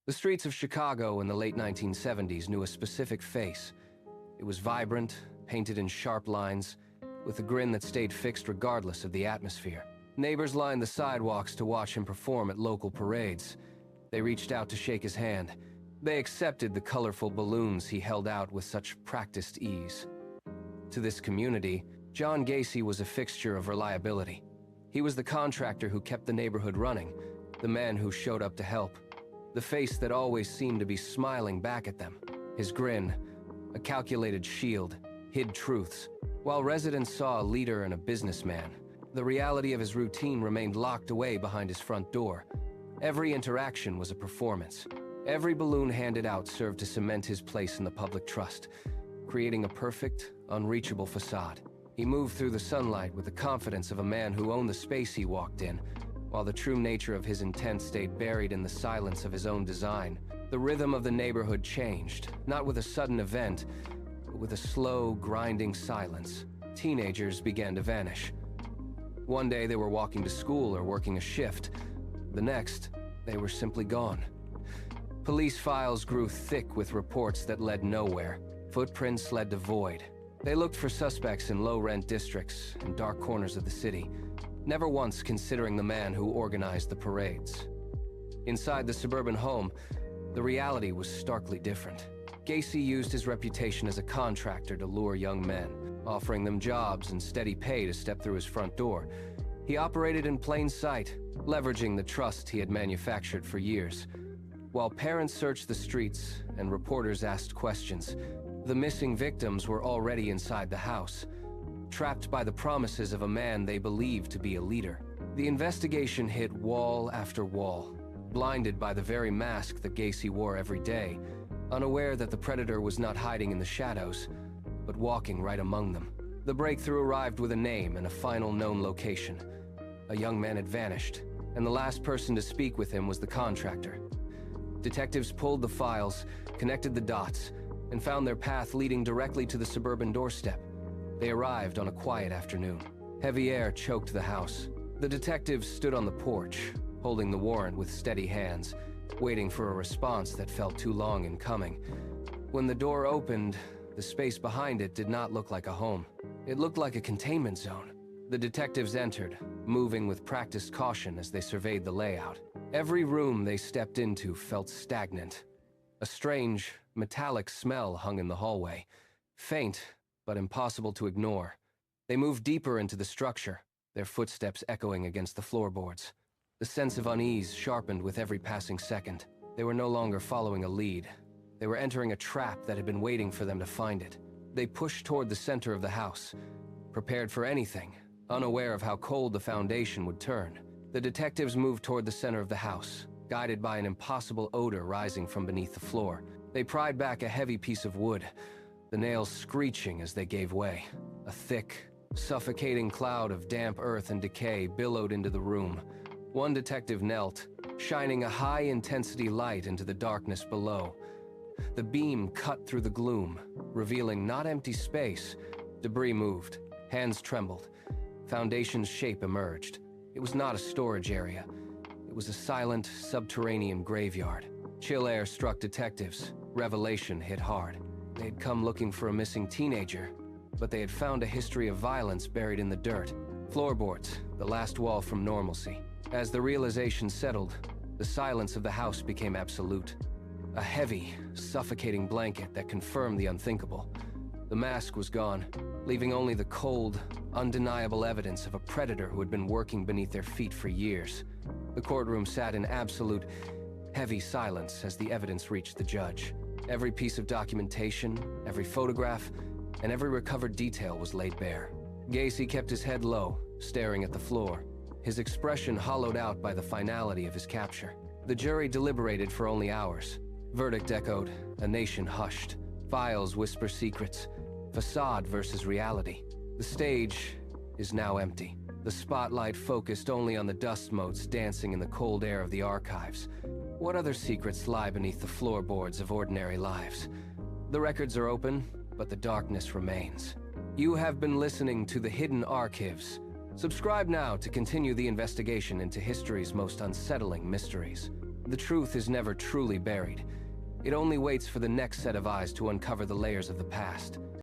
The streets of Chicago in the late 1970s knew a specific face. It was vibrant, painted in sharp lines, with a grin that stayed fixed regardless of the atmosphere. Neighbors lined the sidewalks to watch him perform at local parades. They reached out to shake his hand. They accepted the colorful balloons he held out with such practiced ease. To this community, John Gacy was a fixture of reliability. He was the contractor who kept the neighborhood running, the man who showed up to help, the face that always seemed to be smiling back at them. His grin, a calculated shield, hid truths. While residents saw a leader and a businessman, the reality of his routine remained locked away behind his front door. Every interaction was a performance. Every balloon handed out served to cement his place in the public trust, creating a perfect, unreachable facade. He moved through the sunlight with the confidence of a man who owned the space he walked in, while the true nature of his intent stayed buried in the silence of his own design. The rhythm of the neighborhood changed, not with a sudden event, but with a slow, grinding silence. Teenagers began to vanish. One day they were walking to school or working a shift. The next, they were simply gone. Police files grew thick with reports that led nowhere. Footprints led to void. They looked for suspects in low-rent districts and dark corners of the city, never once considering the man who organized the parades. Inside the suburban home, the reality was starkly different. Gacy used his reputation as a contractor to lure young men, offering them jobs and steady pay to step through his front door. He operated in plain sight, leveraging the trust he had manufactured for years. While parents searched the streets and reporters asked questions, the missing victims were already inside the house, trapped by the promises of a man they believed to be a leader. The investigation hit wall after wall, blinded by the very mask that Gacy wore every day, unaware that the predator was not hiding in the shadows, but walking right among them. The breakthrough arrived with a name and a final known location. A young man had vanished, and the last person to speak with him was the contractor. Detectives pulled the files, connected the dots, and found their path leading directly to the suburban doorstep. They arrived on a quiet afternoon. Heavy air choked the house. The detectives stood on the porch, holding the warrant with steady hands, waiting for a response that felt too long in coming. When the door opened, the space behind it did not look like a home. It looked like a containment zone. The detectives entered, moving with practiced caution as they surveyed the layout. Every room they stepped into felt stagnant. A strange, metallic smell hung in the hallway, faint but impossible to ignore. They moved deeper into the structure, their footsteps echoing against the floorboards. The sense of unease sharpened with every passing second. They were no longer following a lead. They were entering a trap that had been waiting for them to find it. They pushed toward the center of the house, prepared for anything, unaware of how cold the foundation would turn. The detectives moved toward the center of the house, guided by an impossible odor rising from beneath the floor. They pried back a heavy piece of wood, the nails screeching as they gave way. A thick, suffocating cloud of damp earth and decay billowed into the room. One detective knelt, shining a high-intensity light into the darkness below. The beam cut through the gloom, revealing not empty space. Debris moved, hands trembled. Foundation's shape emerged. It was not a storage area. It was a silent, subterranean graveyard. Chill air struck detectives. Revelation hit hard. They had come looking for a missing teenager, but they had found a history of violence buried in the dirt. Floorboards, the last wall from normalcy. As the realization settled, the silence of the house became absolute. A heavy, suffocating blanket that confirmed the unthinkable. The mask was gone, leaving only the cold, undeniable evidence of a predator who had been working beneath their feet for years. The courtroom sat in absolute, heavy silence as the evidence reached the judge. Every piece of documentation, every photograph, and every recovered detail was laid bare. Gacy kept his head low, staring at the floor, his expression hollowed out by the finality of his capture. The jury deliberated for only hours. Verdict echoed, a nation hushed. Files whisper secrets. Facade versus reality. The stage is now empty. The spotlight focused only on the dust motes dancing in the cold air of the archives. What other secrets lie beneath the floorboards of ordinary lives? The records are open, but the darkness remains. You have been listening to The Hidden Archives. Subscribe now to continue the investigation into history's most unsettling mysteries. The truth is never truly buried. It only waits for the next set of eyes to uncover the layers of the past.